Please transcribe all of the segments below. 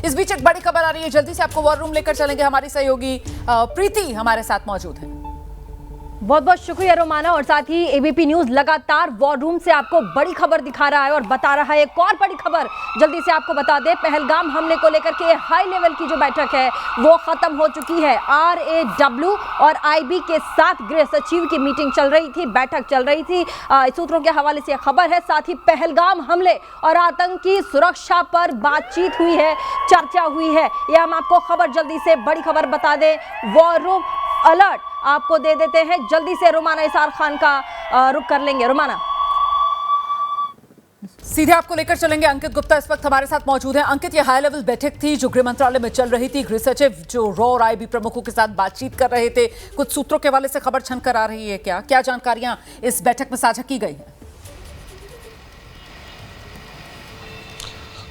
इस बीच एक बड़ी खबर आ रही है, जल्दी से आपको वॉर रूम लेकर चलेंगे। हमारी सहयोगी प्रीति हमारे साथ मौजूद है। बहुत बहुत शुक्रिया रोमाना। और साथ ही एबीपी न्यूज लगातार वॉर रूम से आपको बड़ी खबर दिखा रहा है और बता रहा है एक और बड़ी खबर जल्दी से आपको बता दें। पहलगाम हमले को लेकर के हाई लेवल की जो बैठक है वो खत्म हो चुकी है। RAW और IB के साथ गृह सचिव की मीटिंग चल रही थी, बैठक चल रही थी। सूत्रों के हवाले से खबर है। साथ ही पहलगाम हमले और आतंकी सुरक्षा पर बातचीत हुई है, चर्चा हुई है। यह हम आपको खबर जल्दी से बड़ी खबर बता दें। वॉर रूम अलर्ट आपको दे देते हैं। जल्दी से रोमाना इसार खान का रुख कर लेंगे। रोमाना, सीधे आपको लेकर चलेंगे। अंकित गुप्ता इस वक्त हमारे साथ मौजूद हैं। अंकित, ये हाई लेवल बैठक थी जो गृह मंत्रालय में चल रही थी। गृह सचिव जो रॉ और IB प्रमुखों के साथ बातचीत कर रहे थे, कुछ सूत्रों के हवाले से खबर छन कर आ रही है। क्या जानकारियां इस बैठक में साझा की गई हैं?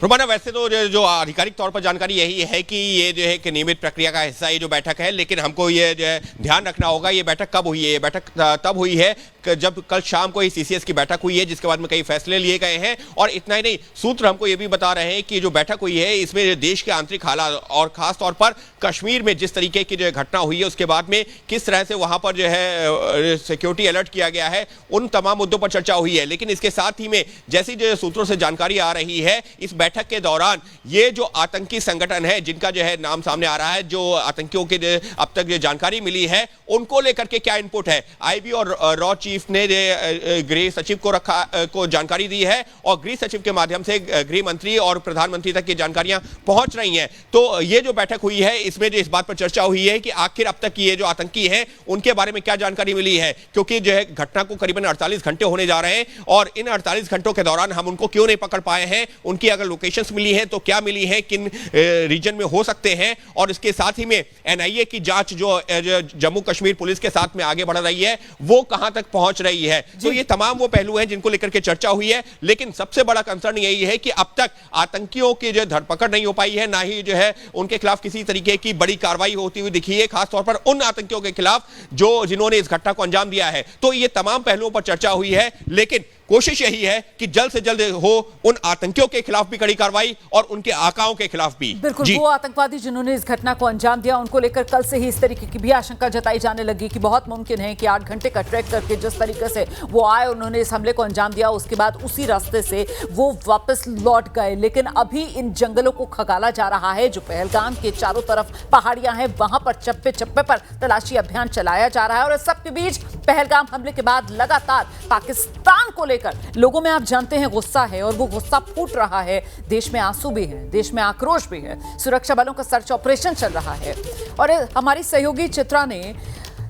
रोमाना, वैसे तो जो आधिकारिक तौर पर जानकारी यही है कि ये जो है कि नियमित प्रक्रिया का हिस्सा ये जो बैठक है, लेकिन हमको ये जो है ध्यान रखना होगा ये बैठक कब हुई है। ये बैठक तब हुई है जब कल शाम को ही CCS की बैठक हुई है, जिसके बाद में कई फैसले लिए गए हैं। और इतना ही नहीं, सूत्र हमको ये भी बता रहे हैं कि जो बैठक हुई है इसमें देश के आंतरिक हालात और खास तौर पर कश्मीर में जिस तरीके की जो घटना हुई है उसके बाद में किस तरह से वहां पर जो है सिक्योरिटी अलर्ट किया गया है, उन तमाम मुद्दों पर चर्चा हुई है। लेकिन इसके साथ ही में जैसी जो सूत्रों से जानकारी आ रही है, इस बैठक के दौरान ये जो आतंकी संगठन है जिनका जो है नाम सामने आ रहा है, जो आतंकियों के अब तक जो जानकारी मिली है उनको लेकर के क्या इनपुट है, IB और रॉ चीफ ने गृह सचिव को जानकारी दी है और गृह सचिव के माध्यम से गृह मंत्री और प्रधानमंत्री तक की जानकारियां पहुंच रही हैं। तो ये जो बैठक हुई है इसमें जो इस बात पर चर्चा हुई है कि आखिर अब तक ये जो आतंकी हैं उनके बारे में क्या जानकारी मिली है, क्योंकि जो है घटना को करीबन 48 घंटे होने जा रहे हैं और इन 48 घंटों के दौरान हम उनको क्यों नहीं पकड़ पाए हैं, उनकी अगर लोकेशंस मिली है तो क्या मिली है, किन रीजन में हो सकते हैं। और इसके साथ ही में NIA की जांच जो जम्मू कश्मीर पुलिस के साथ में आगे बढ़ रही है वो कहां तक पहुंच रही है। तो ये तमाम वो पहलू हैं जिनको लेकर के चर्चा हुई है। लेकिन सबसे बड़ा कंसर्न यही है कि अब तक आतंकियों की जो धरपकड़ नहीं हो पाई है, ना ही जो है उनके खिलाफ किसी तरीके की बड़ी कार्रवाई होती हुई दिखी है, खासतौर पर उन आतंकियों के खिलाफ जिन्होंने इस घटना को अंजाम दिया है। तो ये तमाम पहलुओं पर चर्चा हुई है, लेकिन कोशिश यही है कि जल्द से जल्द हो उन आतंकियों के खिलाफ भी कड़ी कार्रवाई और उनके आकाओं के खिलाफ भी। बिल्कुल, वो आतंकवादी जिन्होंने इस घटना को अंजाम दिया उनको लेकर कल से ही इस तरीके की भी आशंका जताई जाने लगी कि बहुत मुमकिन है कि 8 घंटे का ट्रैक करके जिस तरीके से वो आए, उन्होंने इस हमले को अंजाम दिया, उसके बाद उसी रास्ते से वो वापस लौट गए। लेकिन अभी इन जंगलों को खगाला जा रहा है, जो पहलगाम के चारों तरफ पहाड़ियां हैं, वहां पर चप्पे चप्पे पर तलाशी अभियान चलाया जा रहा है। और इस सब के बीच पहलगाम हमले के बाद लगातार पाकिस्तान को लोगों में आप जानते हैं गुस्सा है और वो गुस्सा फूट रहा है। देश में आंसू भी है, देश में आक्रोश भी है। सुरक्षा बलों का सर्च ऑपरेशन चल रहा है। और हमारी सहयोगी चित्रा ने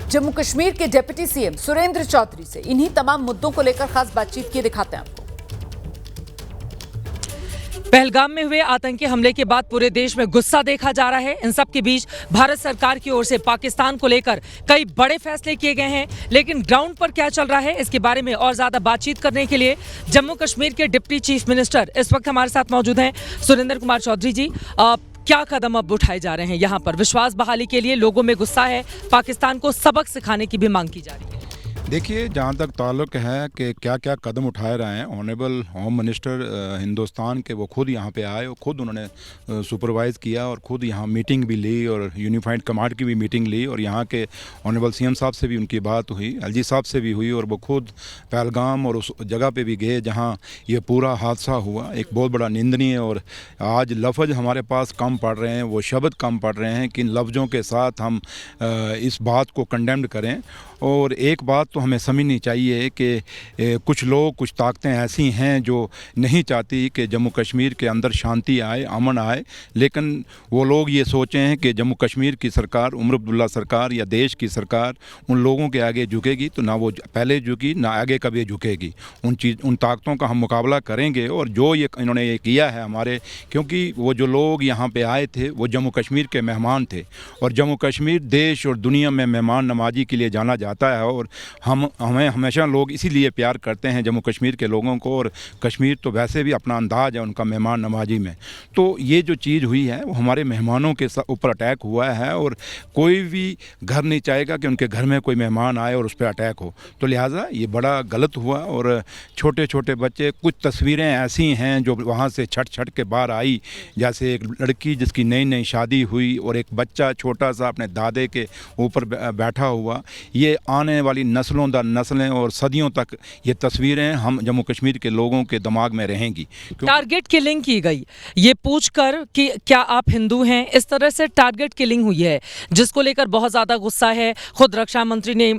जम्मू कश्मीर के डिप्टी CM सुरेंद्र चौधरी से इन्हीं तमाम मुद्दों को लेकर खास बातचीत की, दिखाते हैं आपको। पहलगाम में हुए आतंकी हमले के बाद पूरे देश में गुस्सा देखा जा रहा है। इन सब के बीच भारत सरकार की ओर से पाकिस्तान को लेकर कई बड़े फैसले किए गए हैं, लेकिन ग्राउंड पर क्या चल रहा है इसके बारे में और ज्यादा बातचीत करने के लिए जम्मू कश्मीर के डिप्टी चीफ मिनिस्टर इस वक्त हमारे साथ मौजूद हैं, सुरेंद्र कुमार चौधरी जी। क्या कदम अब उठाए जा रहे हैं यहाँ पर? विश्वास बहाली के लिए लोगों में गुस्सा है, पाकिस्तान को सबक सिखाने की भी मांग की जा रही है। देखिए, जहाँ तक ताल्लुक़ है कि क्या क्या कदम उठाए रहे हैं, ऑनरेबल होम मिनिस्टर हिंदुस्तान के वो खुद यहाँ पे आए और खुद उन्होंने सुपरवाइज़ किया और खुद यहाँ मीटिंग भी ली और यूनिफाइड कमांड की भी मीटिंग ली और यहाँ के ऑनरेबल CM साहब से भी उनकी बात हुई, LG साहब से भी हुई और वो खुद पहलगाम और उस जगह पे भी गए जहाँ ये पूरा हादसा हुआ। एक बहुत बड़ा निंदनीय, और आज लफ्ज़ हमारे पास कम पड़ रहे हैं, वो शब्द कम पड़ रहे हैं कि इन लफ्ज़ों के साथ हम इस बात को कंडेम्ड करें। और एक बात तो हमें समझनी चाहिए कि कुछ लोग, कुछ ताकतें ऐसी हैं जो नहीं चाहती कि जम्मू कश्मीर के अंदर शांति आए, अमन आए, लेकिन वो लोग ये सोचें हैं कि जम्मू कश्मीर की सरकार, उमर अब्दुल्ला सरकार या देश की सरकार उन लोगों के आगे झुकेगी, तो ना वो पहले झुकी ना आगे कभी झुकेगी। उन ताकतों का हम मुकाबला करेंगे। और जो ये इन्होंने ये किया है हमारे, क्योंकि वो जो लोग यहाँ पे आए थे वो जम्मू कश्मीर के मेहमान थे और जम्मू कश्मीर देश और दुनिया में मेहमान नवाजी के लिए जाना जाता है। और हमें हमेशा लोग इसीलिए प्यार करते हैं जम्मू कश्मीर के लोगों को, और कश्मीर तो वैसे भी अपना अंदाज है उनका मेहमान नवाजी में। तो ये जो चीज़ हुई है वो हमारे मेहमानों के ऊपर अटैक हुआ है, और कोई भी घर नहीं चाहेगा कि उनके घर में कोई मेहमान आए और उस पर अटैक हो। तो लिहाजा ये बड़ा गलत हुआ। और छोटे छोटे बच्चे, कुछ तस्वीरें ऐसी हैं जो वहाँ से छट छट के बाहर आई, जैसे एक लड़की जिसकी नई नई शादी हुई और एक बच्चा छोटा सा अपने दादे के ऊपर बैठा हुआ। ये आने वाली नस्लों दर नस्लें और सदियों तक ये तस्वीरें हम जम्मू कश्मीर के लोगों के दिमाग में रहेंगी। टारगेट किलिंग की गई, ये पूछकर कि क्या आप हिंदू हैं, इस तरह से टारगेट किलिंग हुई है, जिसको लेकर बहुत ज़्यादा गुस्सा है। खुद रक्षा मंत्री ने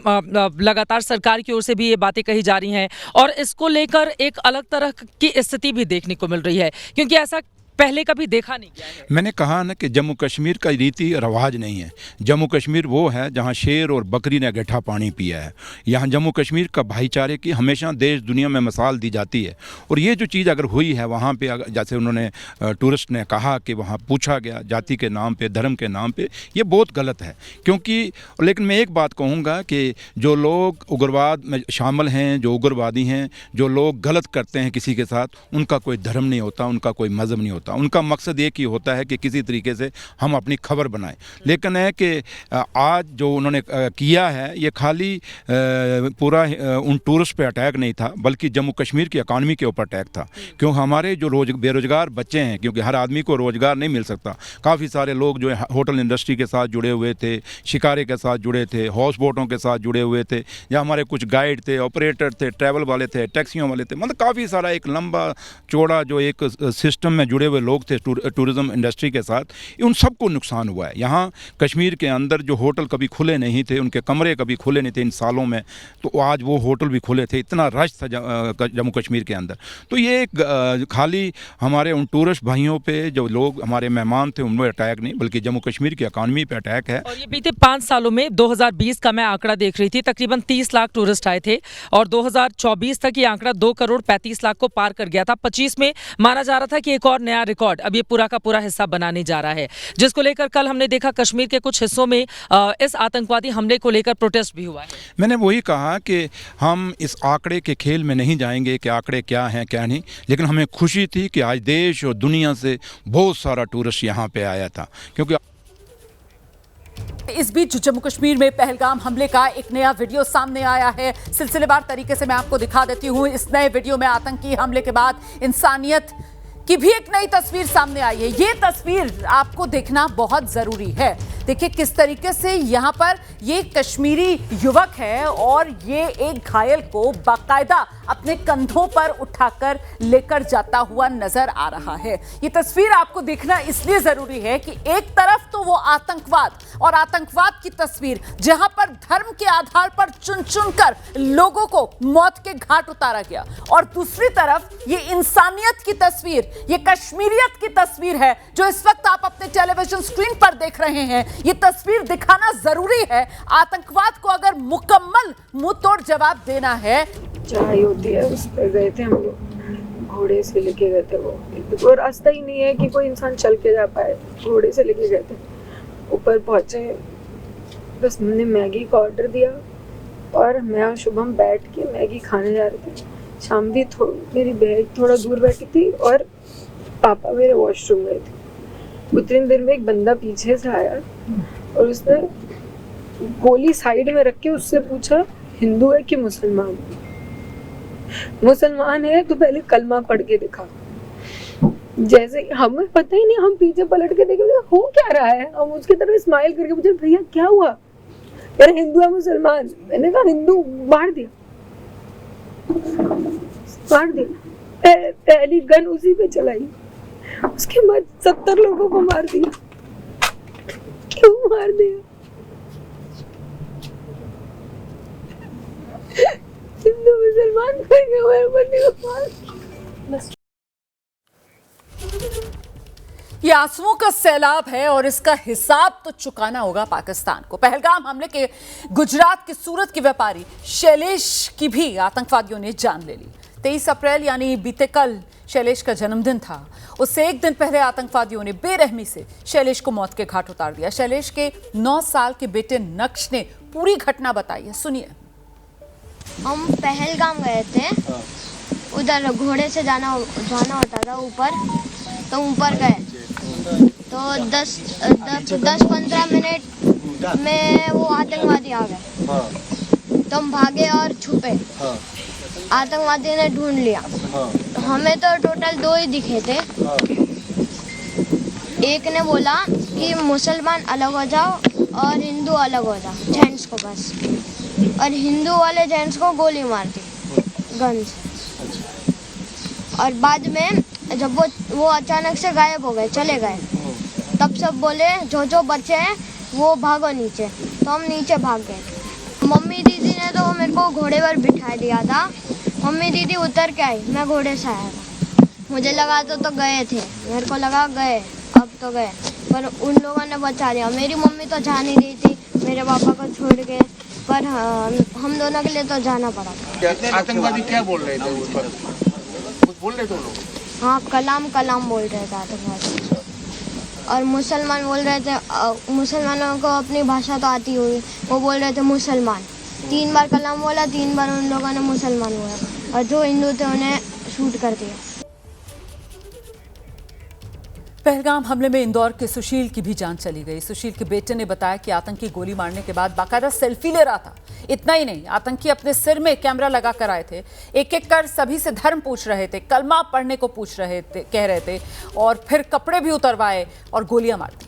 लगातार सरकार की ओर से भी ये बातें कही जा रही हैं, और इसको लेकर एक अलग तरह की स्थिति भी देखने को मिल रही है, क्योंकि ऐसा पहले कभी देखा नहीं गया है। मैंने कहा ना कि जम्मू कश्मीर का रीति रवाज नहीं है। जम्मू कश्मीर वो है जहाँ शेर और बकरी ने गड्ढा पानी पिया है। यहाँ जम्मू कश्मीर का भाईचारे की हमेशा देश दुनिया में मिसाल दी जाती है। और ये जो चीज़ अगर हुई है वहाँ पे, जैसे उन्होंने टूरिस्ट ने कहा कि वहाँ पूछा गया जाति के नाम पे, धर्म के नाम पे, ये बहुत गलत है। क्योंकि लेकिन मैं एक बात कहूँगा कि जो लोग उग्रवाद में शामिल हैं, जो उग्रवादी हैं, जो लोग गलत करते हैं किसी के साथ, उनका कोई धर्म नहीं होता, उनका कोई मज़हब नहीं होता। उनका मकसद एक ही होता है कि किसी तरीके से हम अपनी खबर बनाएं। लेकिन है कि आज जो उन्होंने किया है, ये खाली पूरा उन टूरिस्ट पे अटैक नहीं था, बल्कि जम्मू कश्मीर की इकानमी के ऊपर अटैक था। क्यों हमारे जो बेरोजगार बच्चे हैं, क्योंकि हर आदमी को रोज़गार नहीं मिल सकता, काफ़ी सारे लोग जो है होटल इंडस्ट्री के साथ जुड़े हुए थे, शिकारे के साथ जुड़े थे, हाउस बोटों के साथ जुड़े हुए थे, या हमारे कुछ गाइड थे, ऑपरेटर थे, ट्रैवल वाले थे, टैक्सियों वाले थे, मतलब काफ़ी सारा एक लंबा चौड़ा जो एक सिस्टम में जुड़े हुए लोग थे टूरिज्म इंडस्ट्री के साथ, उन सबको नुकसान हुआ है। यहाँ कश्मीर के अंदर जो होटल कभी खुले नहीं थे, उनके कमरे कभी खुले नहीं थे इन सालों में, तो आज वो होटल भी खुले थे। इतना रश था जम्मू कश्मीर के अंदर। तो ये खाली हमारे उन टूरिस्ट भाइयों पे, जो लोग हमारे मेहमान थे, उनमें अटैक नहीं, बल्कि जम्मू कश्मीर की इकानमी पे अटैक है। और ये बीते 5 सालों में 2020 का मैं आंकड़ा देख रही थी, तकरीबन 30 लाख टूरिस्ट आए थे, और 2024 तक ये आंकड़ा 2 करोड़ 35 लाख को पार कर गया था। 25 में माना जा रहा था कि एक और नया रिकॉर्ड अब ये पूरा का पूरा हिस्सा बनाने जा रहा है, जिसको लेकर कल हमने देखा कश्मीर के कुछ हिस्सों में इस आतंकवादी हमले को लेकर प्रोटेस्ट भी हुआ है। मैंने वही कहा कि हम इस आंकड़े के खेल में नहीं जाएंगे कि आंकड़े क्या हैं क्या नहीं, लेकिन हमें खुशी थी कि आज देश और दुनिया से बहुत सारा टूरिस्ट यहाँ पे आया था। क्योंकि इस बीच जम्मू कश्मीर में पहलगाम हमले का एक नया वीडियो सामने आया है। सिलसिलेवार तरीके से मैं आपको दिखा देती हूँ। इस नए वीडियो में आतंकी हमले के बाद इंसानियत की भी एक नई तस्वीर सामने आई है। ये तस्वीर आपको देखना बहुत जरूरी है। देखिए किस तरीके से यहाँ पर ये कश्मीरी युवक है और ये एक घायल को बाकायदा अपने कंधों पर उठाकर लेकर जाता हुआ नजर आ रहा है। ये तस्वीर आपको देखना इसलिए जरूरी है कि एक तरफ तो वो आतंकवाद और आतंकवाद की तस्वीर, जहां पर धर्म के आधार पर चुन चुन कर लोगों को मौत के घाट उतारा गया, और दूसरी तरफ ये इंसानियत की तस्वीर, ये कश्मीरियत की तस्वीर है जो इस वक्त आप अपने टेलीविजन स्क्रीन पर देख रहे हैं। ये तस्वीर दिखाना जरूरी है। आतंकवाद को अगर मुकम्मल मुंह तोड़ जवाब देना है। चढ़ाई होती है, उस पर गए थे हम लोग, घोड़े से लेके गए थे। वो रास्ता ही नहीं है कि कोई इंसान चल के जा पाए, घोड़े से लेके गए थे। ऊपर पहुंचे, बस हमने मैगी का ऑर्डर दिया और मैं और शुभम बैठ के मैगी खाने जा रहे थे। शाम भी मेरी बहन थोड़ा दूर बैठी थी और पापा मेरे वॉशरूम गए थे। उतनी देर में एक बंदा पीछे से आया और उसने गोली साइड में रख के उससे पूछा हिंदू है कि मुसलमान। मुसलमान है तो पहले कलमा पढ़ के दिखा। जैसे हमें पता ही नहीं, हम पीछे पलट के देखे हो क्या रहा है। हम उसकी तरफ स्माइल करके पूछे भैया क्या हुआ, यार हिंदू है मुसलमान। मैंने कहा हिंदू, मार दिया। पहली गन उसी पे चलाई, उसके बाद 70 लोगों को मार दिया। क्यों मार दिया? हिंदू मुसलमान ये आंसुओं का सैलाब है और इसका हिसाब तो चुकाना होगा पाकिस्तान को। पहलगाम हमले के गुजरात के सूरत के व्यापारी शैलेश की भी आतंकवादियों ने जान ले ली। 23 अप्रैल यानी बीते कल शैलेश का जन्मदिन था। उससे एक दिन पहले आतंकवादियों ने बेरहमी से शैलेश को मौत के घाट उतार दिया। शैलेश के 9 साल के बेटे नक्श ने पूरी घटना बताई है, सुनिए। हम पहलगाम गए थे। उधर घोड़े से जाना होता था ऊपर, तो ऊपर गए तो 10-15 मिनट में वो आतंकवादी आ गए। तो हम भागे और छुपे। आतंकवादी ने ढूंढ लिया। हमें तो टोटल 2 ही दिखे थे। एक ने बोला कि मुसलमान अलग हो जाओ और हिंदू अलग हो जाओ, जेंट्स को बस। और हिंदू वाले जेंट्स को गोली मार दी गन से। और बाद में जब वो अचानक से गायब हो गए, चले गए, तब सब बोले जो बच्चे हैं वो भागो नीचे। तो हम नीचे भाग गए। मम्मी दीदी ने तो मेरे को घोड़े पर बिठा दिया था। मम्मी दीदी उतर के आई, मैं घोड़े से आया था। मुझे लगा तो गए थे, मेरे को लगा गए, अब तो गए, पर उन लोगों ने बचा लिया। मेरी मम्मी तो जा नहीं रही थी मेरे पापा को छोड़ के, पर हम दोनों के लिए तो जाना पड़ा। आतंकवादी क्या बोल रहे थे उस पर? कुछ बोल रहे थे लोग? हाँ, कलाम बोल रहे थे आतंकवादी। और मुसलमान बोल रहे थे, मुसलमानों को अपनी भाषा तो आती हुई, वो बोल रहे थे मुसलमान। 3 बार कलाम बोला, 3 बार उन लोगों ने मुसलमान बोला, और जो हिंदू थे उन्हें शूट कर दिया। पहलगाम हमले में इंदौर के सुशील की भी जान चली गई। सुशील के बेटे ने बताया कि आतंकी गोली मारने के बाद बाकायदा सेल्फी ले रहा था। इतना ही नहीं, आतंकी अपने सिर में कैमरा लगा कर आए थे। एक एक कर सभी से धर्म पूछ रहे थे, कलमा पढ़ने को पूछ रहे थे, कह रहे थे, और फिर कपड़े भी उतरवाए और गोलियां मार दी।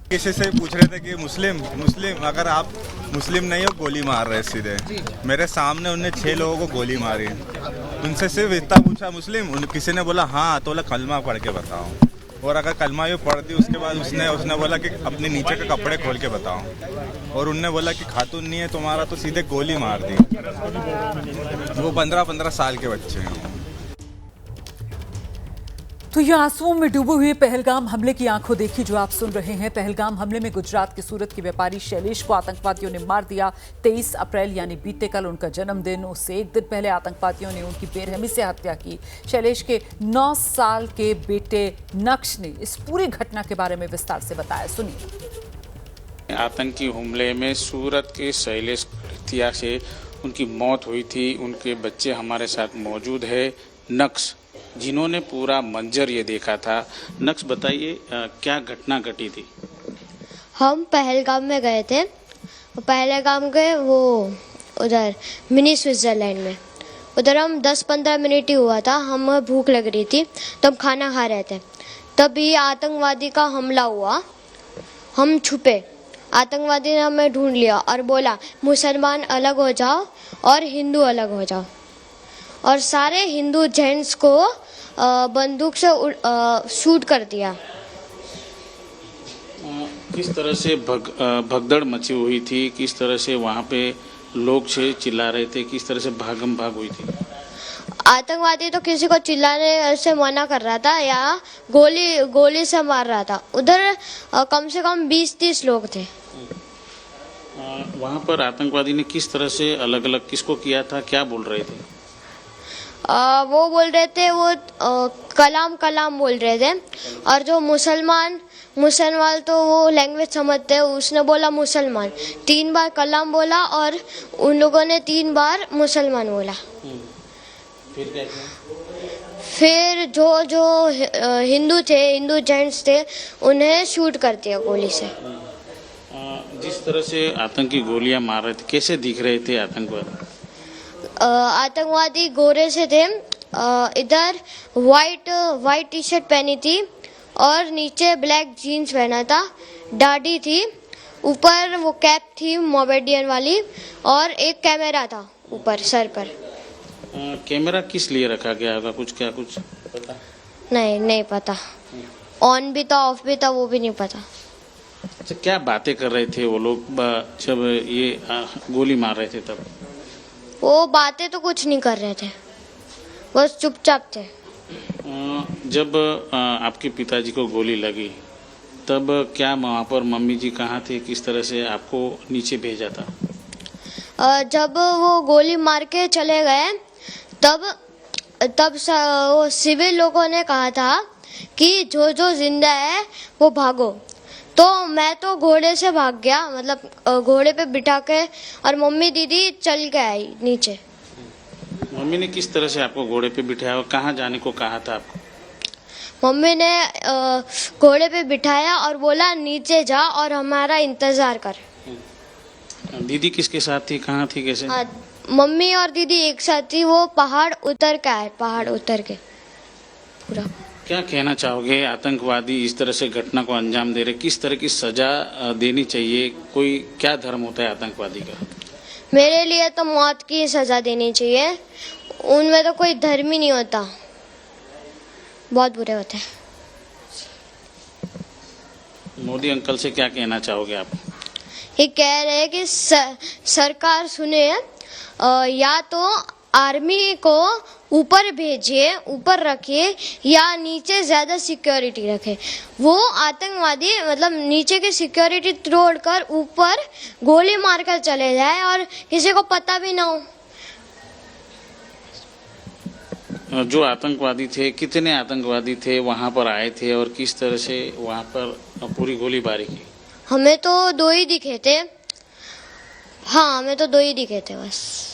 किसी से पूछ रहे थे कि मुस्लिम, अगर आप मुस्लिम नहीं हो गोली मार रहे सीधे। मेरे सामने उनने 6 लोगों को गोली मारी। उनसे सिर्फ इतना पूछा मुस्लिम, किसी ने बोला हाँ, तो बोला कलमा पढ़ के बताओ। और अगर कलमा ये पढ़ दी, उसके बाद उसने बोला कि अपने नीचे के कपड़े खोल के बताओ। और उनने बोला कि खातून नहीं है तुम्हारा, तो सीधे गोली मार दी। वो 15-15 साल के बच्चे हैं। तो ये आंसुओं में डूबे हुए पहलगाम हमले की आंखों देखी जो आप सुन रहे हैं। पहलगाम हमले में गुजरात के सूरत के व्यापारी शैलेश को आतंकवादियों ने मार दिया। 23 अप्रैल यानी बीते कल उनका जन्मदिन। उससे एक दिन पहले आतंकवादियों ने उनकी बेरहमी से हत्या की। शैलेश के 9 साल के बेटे नक्श ने इस पूरी घटना के बारे में विस्तार से बताया, सुनिए। आतंकी हमले में सूरत के शैलेश हत्या से उनकी मौत हुई थी। उनके बच्चे हमारे साथ मौजूद है, नक्श, जिन्होंने पूरा मंजर ये देखा था। नक्श, बताइए क्या घटना घटी थी? हम पहलगाम में गए थे। पहलगाम गए वो उधर मिनी स्विट्जरलैंड में। उधर हम 10-15 मिनट ही हुआ था, हमें भूख लग रही थी, तो हम खाना खा रहे थे। तभी आतंकवादी का हमला हुआ। हम छुपे। आतंकवादी ने हमें ढूंढ लिया और बोला मुसलमान अलग हो जाओ और हिंदू अलग हो जाओ। और सारे हिंदू जेंट्स को बंदूक से शूट कर दिया। किस तरह से भगदड़ मची हुई थी? किस तरह से वहाँ पे लोग से चिल्ला रहे थे? किस तरह से भागम भाग हुई थी? आतंकवादी तो किसी को चिल्लाने से मना कर रहा था या गोली से मार रहा था। उधर कम से कम 20-30 लोग थे। वहाँ पर आतंकवादी ने किस तरह से अलग अलग किसको किया था, क्या बोल रहे थे? वो बोल रहे थे, वो कलाम बोल रहे थे। और जो मुसलमान तो वो लैंग्वेज समझते हैं, उसने बोला मुसलमान। 3 बार कलाम बोला और उन लोगों ने 3 बार मुसलमान बोला। फिर क्या किया? फिर जो हिंदू जेंट्स थे उन्हें शूट कर दिया गोली से। जिस तरह से आतंकी गोलियां मार रहे थे, कैसे दिख रहे थे आतंकवादी? आतंकवादी गोरे से थे। इधर वाइट टी शर्ट पहनी थी और नीचे ब्लैक जीन्स पहना था। दाढ़ी थी, ऊपर वो कैप थी मोमेडियन वाली, और एक कैमरा था ऊपर सर पर। कैमरा किस लिए रखा गया होगा? कुछ पता? नहीं पता। ऑन भी था, ऑफ भी था, वो भी नहीं पता। अच्छा, क्या बातें कर रहे थे वो लोग जब ये गोली मार रहे थे? तब वो बातें तो कुछ नहीं कर रहे थे, बस चुपचाप थे। जब आपके पिताजी को गोली लगी तब क्या वहाँ पर मम्मी जी कहाँ थे? किस तरह से आपको नीचे भेजा था? जब वो गोली मार के चले गए तब वो सिविल लोगों ने कहा था कि जो जिंदा है वो भागो। तो तो मैं तो घोड़े से भाग गया, मतलब घोड़े पे बिठा के, और मम्मी दीदी चल के आई नीचे। मम्मी ने किस तरह से आपको घोड़े पे बिठाया और कहाँ जाने को कहा था आपको? मम्मी ने घोड़े पे बिठाया और बोला नीचे जा और हमारा इंतजार कर। दीदी किसके साथ थी, कहाँ थी, कैसे? मम्मी और दीदी एक साथ थी, वो पहाड़ उतर के आए, पहाड़ उतर के पूरा। क्या कहना चाहोगे, आतंकवादी इस तरह से घटना को अंजाम दे रहे, किस तरह की सजा देनी चाहिए? कोई क्या धर्म होता है आतंकवादी का? मेरे लिए तो मौत की सजा देनी चाहिए, उनमें तो कोई धर्म ही नहीं होता, बहुत बुरे होते हैं। मोदी अंकल से क्या कहना चाहोगे आप? ये कह रहे हैं कि सरकार सुने, या तो आर्मी को ऊपर भेजिए, ऊपर रखिए, या नीचे ज़्यादा सिक्योरिटी रखे। वो आतंकवादी मतलब नीचे की सिक्योरिटी तोड़कर ऊपर गोली मारकर चले जाए और किसी को पता भी ना हो। जो आतंकवादी थे, कितने आतंकवादी थे वहाँ पर आए थे और किस तरह से वहाँ पर पूरी गोलीबारी की? हमें तो 2 ही दिखे थे। हाँ, हमें तो 2 ही दिखे थे बस।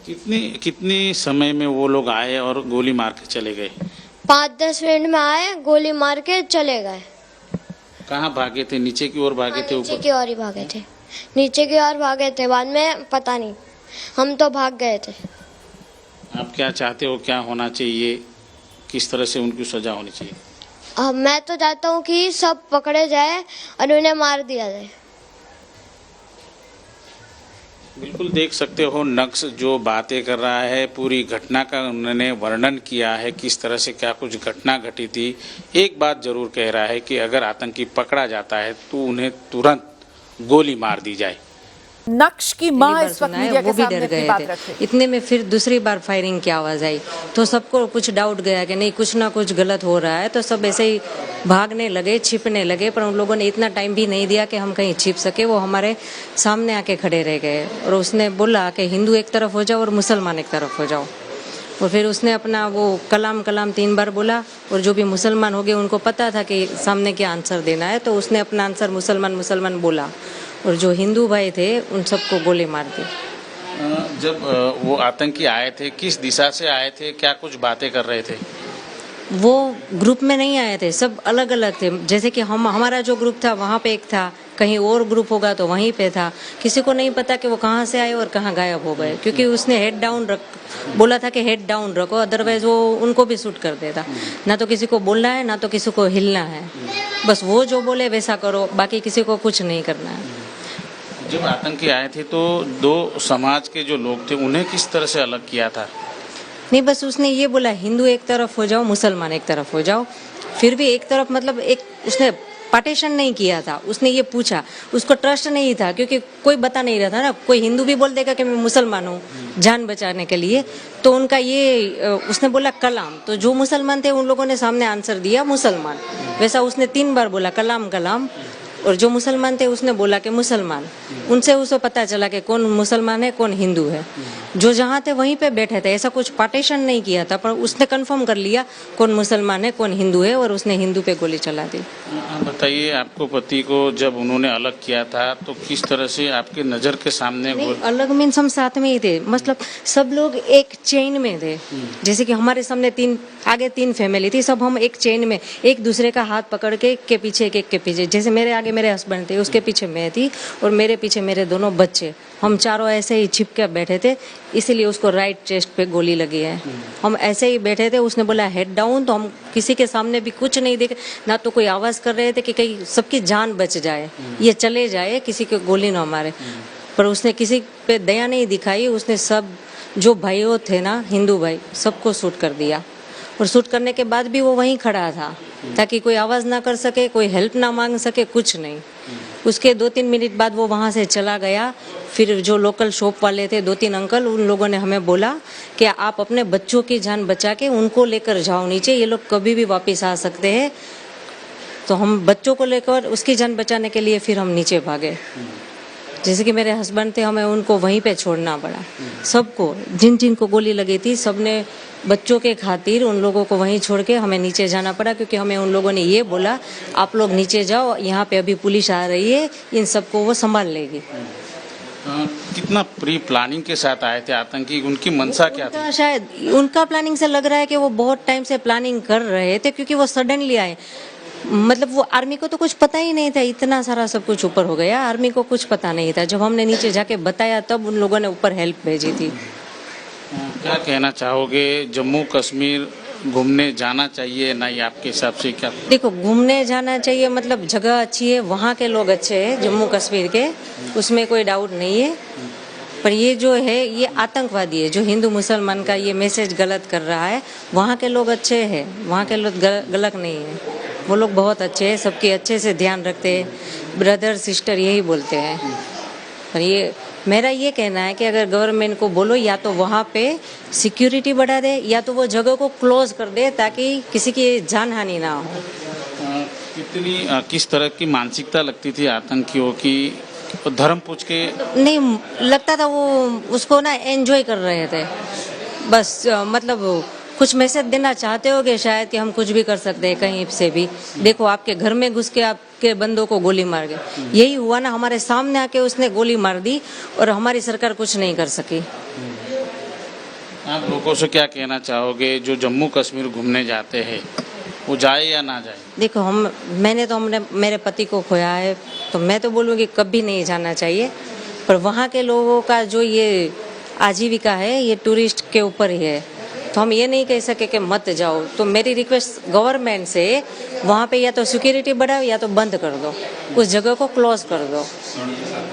कितने समय में वो लोग आए और गोली मार के चले गए? 5-10 मिनट में आए, गोली मार के चले गए। कहाँ भागे थे, नीचे की ओर भागे थे? नीचे ऊपर की ओर ही भागे थे, नीचे की ओर भागे थे, बाद में पता नहीं, हम तो भाग गए थे। आप क्या चाहते हो, क्या होना चाहिए, किस तरह से उनकी सजा होनी चाहिए? मैं तो चाहता हूँ कि सब पकड़े जाए और उन्हें मार दिया जाए। बिल्कुल देख सकते हो, नक्श जो बातें कर रहा है, पूरी घटना का उन्होंने वर्णन किया है, किस तरह से क्या कुछ घटना घटी थी। एक बात जरूर कह रहा है कि अगर आतंकी पकड़ा जाता है तो उन्हें तुरंत गोली मार दी जाए। नक्श की मां इस वक्त मीडिया के सामने अपनी बात रखी। इतने में फिर दूसरी बार फायरिंग की आवाज आई तो सबको कुछ डाउट गया कि नहीं कुछ ना कुछ गलत हो रहा है, तो सब ऐसे ही भागने लगे, छिपने लगे। पर उन लोगों ने इतना टाइम भी नहीं दिया कि हम कहीं छिप सके, वो हमारे सामने आके खड़े रह गए और उसने बोला कि हिंदू एक तरफ हो जाओ और मुसलमान एक तरफ हो जाओ। और फिर उसने अपना वो कलाम 3 बार बोला और जो भी मुसलमान हो गए उनको पता था कि सामने क्या आंसर देना है, तो उसने अपना आंसर मुसलमान बोला और जो हिंदू भाई थे उन सबको गोली मार दी। जब वो आतंकी आए थे, किस दिशा से आए थे, क्या कुछ बातें कर रहे थे? वो ग्रुप में नहीं आए थे, सब अलग अलग थे। जैसे कि हमारा जो ग्रुप था वहाँ पे एक था, कहीं और ग्रुप होगा तो वहीं पे था। किसी को नहीं पता कि वो कहाँ से आए और कहाँ गायब हो गए, क्योंकि उसने हेड डाउन बोला था कि हेड डाउन रखो, अदरवाइज वो उनको भी शूट कर देता। ना तो किसी को बोलना है, ना तो किसी को हिलना है, बस वो जो बोले वैसा करो, बाकी किसी को कुछ नहीं करना है। जब आतंकी आए थे तो 2 समाज के जो लोग थे उन्हें किस तरह से अलग किया था? नहीं, बस उसने ये बोला हिंदू एक तरफ हो जाओ, मुसलमान एक तरफ हो जाओ। फिर भी एक तरफ मतलब एक उसने पार्टीशन नहीं किया था, उसने ये पूछा, उसको ट्रस्ट नहीं था क्योंकि कोई बता नहीं रहा था ना। कोई हिंदू भी बोल देगा कि मैं मुसलमान हूँ जान बचाने के लिए, तो उनका ये उसने बोला कलाम, तो जो मुसलमान थे उन लोगों ने सामने आंसर दिया मुसलमान। वैसा उसने 3 बार बोला कलाम, और जो मुसलमान थे उसने बोला कि मुसलमान। उनसे उसे पता चला कि कौन मुसलमान है कौन हिंदू है। जो जहाँ थे वहीं पे बैठे थे, ऐसा कुछ पार्टीशन नहीं किया था, पर उसने कंफर्म कर लिया कौन मुसलमान है कौन हिंदू है, और उसने हिंदू पे गोली चला दी। बताइए, आपको पति को जब उन्होंने अलग किया था तो किस तरह से आपके नज़र के सामने? अलग मीन्स हम साथ में ही थे, मतलब सब लोग एक चेन में थे। जैसे कि हमारे सामने आगे 3 फैमिली थी, सब हम एक चेन में एक दूसरे का हाथ पकड़ के एक के पीछे एक के पीछे। जैसे मेरे आगे मेरे हस्बैंड थे, उसके पीछे मैं थी और मेरे पीछे मेरे दोनों बच्चे, हम चारों ऐसे ही छिप के बैठे थे, इसीलिए उसको राइट चेस्ट पे गोली लगी है। हम ऐसे ही बैठे थे, उसने बोला हेड डाउन, तो हम किसी के सामने भी कुछ नहीं देखे, ना तो कोई आवाज़ कर रहे थे कि कहीं सबकी जान बच जाए, ये चले जाए, किसी को गोली ना मारे। पर उसने किसी पे दया नहीं दिखाई, उसने सब जो भाइयों थे ना हिंदू भाई सबको शूट कर दिया। और शूट करने के बाद भी वो वहीं खड़ा था ताकि कोई आवाज़ ना कर सके, कोई हेल्प ना मांग सके, कुछ नहीं। उसके 2-3 मिनट बाद वो वहाँ से चला गया। फिर जो लोकल शॉप वाले थे 2-3 अंकल, उन लोगों ने हमें बोला कि आप अपने बच्चों की जान बचा के उनको लेकर जाओ नीचे, ये लोग कभी भी वापस आ सकते हैं। तो हम बच्चों को लेकर उसकी जान बचाने के लिए फिर हम नीचे भागे। जैसे कि मेरे हस्बैंड थे, हमें उनको वहीं पे छोड़ना पड़ा। सबको जिन जिन को गोली लगी थी सबने बच्चों के खातिर उन लोगों को वहीं छोड़ के हमें नीचे जाना पड़ा, क्योंकि हमें उन लोगों ने ये बोला आप लोग नीचे जाओ, यहाँ पे अभी पुलिस आ रही है, इन सबको वो संभाल लेगी। कितना प्री प्लानिंग के साथ आए थे आतंकी, उनकी मंशा क्या थी? शायद उनका प्लानिंग से लग रहा है कि वो बहुत टाइम से प्लानिंग कर रहे थे, क्योंकि वो सडनली आए। मतलब वो आर्मी को तो कुछ पता ही नहीं था, इतना सारा सब कुछ ऊपर हो गया, आर्मी को कुछ पता नहीं था। जब हमने नीचे जाके बताया तब उन लोगों ने ऊपर हेल्प भेजी थी। क्या कहना चाहोगे, जम्मू कश्मीर घूमने जाना चाहिए नहीं आपके हिसाब से? क्या देखो, घूमने जाना चाहिए, मतलब जगह अच्छी है, वहाँ के लोग अच्छे हैं जम्मू कश्मीर के, उसमें कोई डाउट नहीं है। पर ये जो है ये आतंकवादी है, जो हिंदू मुसलमान का ये मैसेज गलत कर रहा है। वहाँ के लोग अच्छे हैं, वहाँ के लोग गलत नहीं है, वो लोग बहुत अच्छे हैं, सबके अच्छे से ध्यान रखते हैं, ब्रदर सिस्टर यही बोलते हैं। पर ये मेरा ये कहना है कि अगर गवर्नमेंट को बोलो या तो वहाँ पे सिक्योरिटी बढ़ा दे या तो वो जगह को क्लोज कर दे, ताकि किसी की जान हानि ना हो। किस तरह की मानसिकता लगती थी आतंकियों की? धर्म पूछ के नहीं लगता था, वो उसको ना एंजॉय कर रहे थे बस। मतलब कुछ मैसेज देना चाहते होगे शायद कि हम कुछ भी कर सकते हैं कहीं से भी। देखो, आपके घर में घुस के आपके बंदों को गोली मार गए, यही हुआ ना, हमारे सामने आके उसने गोली मार दी और हमारी सरकार कुछ नहीं कर सकी। आप लोगों से क्या कहना चाहोगे जो जम्मू कश्मीर घूमने जाते हैं, वो जाए या ना जाए? देखो, मैंने तो मेरे पति को खोया है, तो मैं तो बोलूँगी कभी नहीं जाना चाहिए। पर वहाँ के लोगों का जो ये आजीविका है ये टूरिस्ट के ऊपर ही है, तो हम ये नहीं कह सके कि मत जाओ। तो मेरी रिक्वेस्ट गवर्नमेंट से, वहाँ पे या तो सिक्योरिटी बढ़ाओ या तो बंद कर दो, उस जगह को क्लोज कर दो।